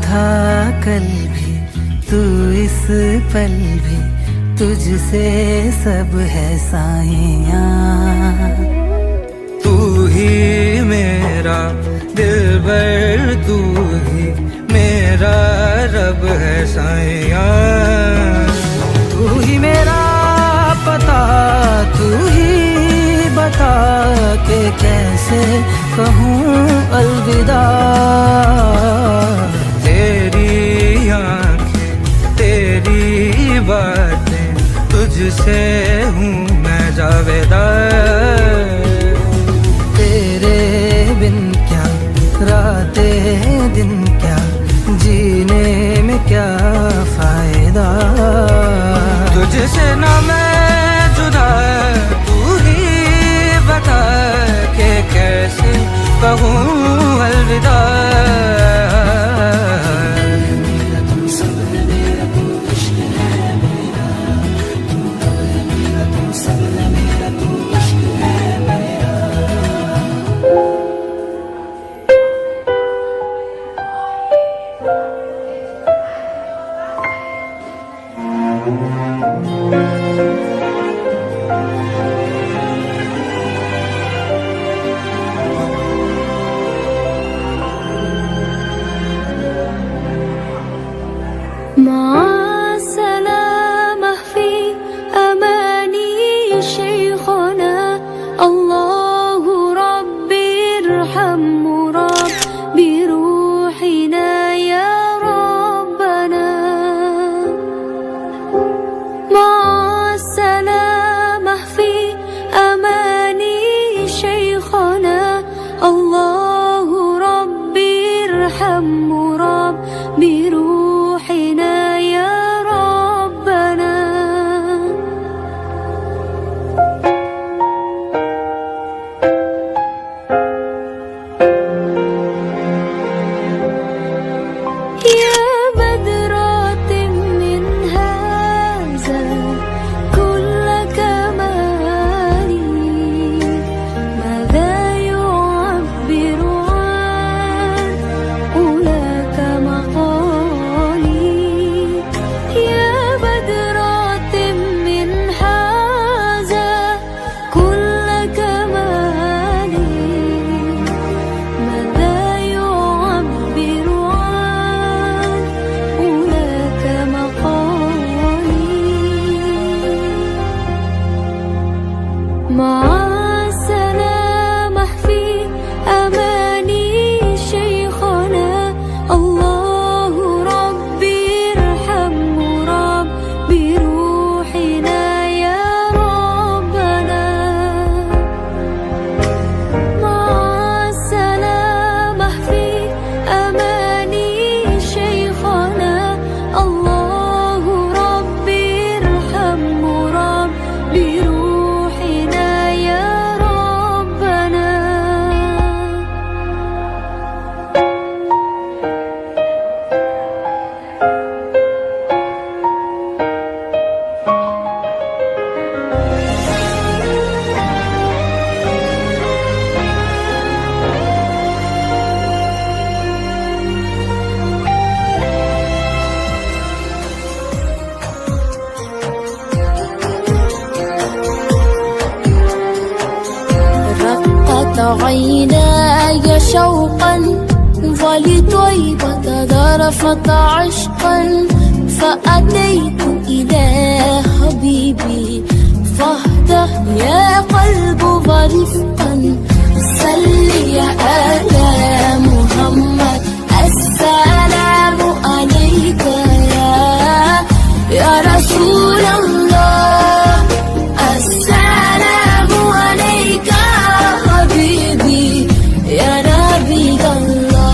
था कल भी तू इस पल भी, तुझसे सब है साइयां। तू ही मेरा दिलबर, तू ही मेरा रब है साइयां। तू ही मेरा पता, तू ही बता के कैसे कहूँ अलविदा। तेरी आँखें तेरी बातें, तुझसे हूँ मैं जावेदा। तेरे बिन क्या रातें दिन, क्या जीने में क्या फायदा। तुझसे ना मैं जुदा, तू ही बता के कैसे कहूँ अलविदा। عيناي شوقا ولطيبة ذرفت عشقا، فأتيت إلى حبيبي فاهدى يا قلب ورفقا. صل على محمد السلام عليك يا رسول الله. السلام عليك حبيبي يا نبي الله.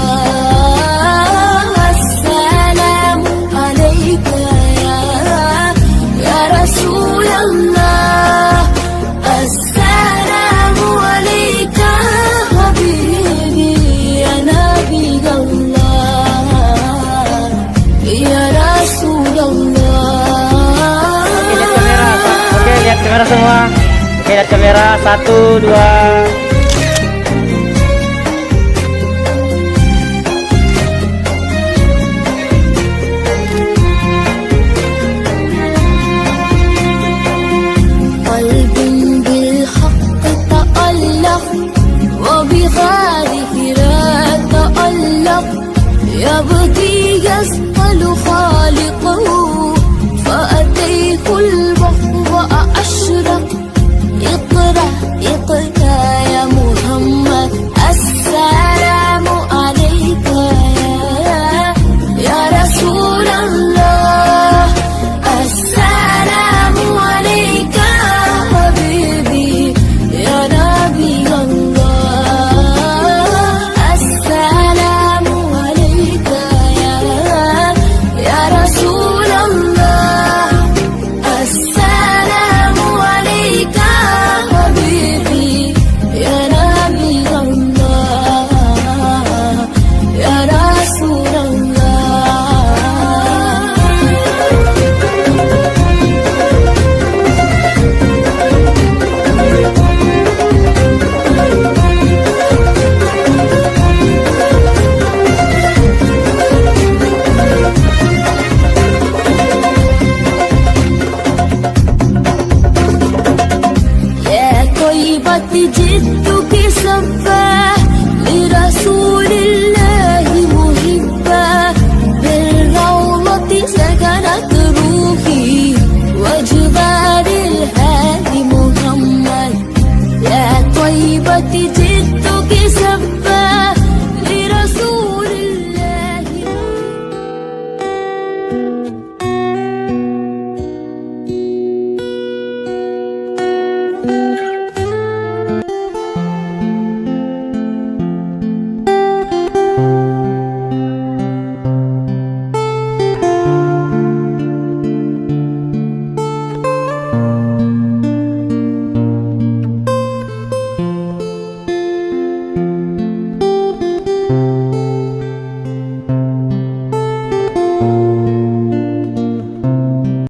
السلام عليك يا رسول الله. السلام عليك حبيبي يا نبي الله يا رسول الله. Oke, lihat kamera semua. Oke, lihat kamera. 1, 2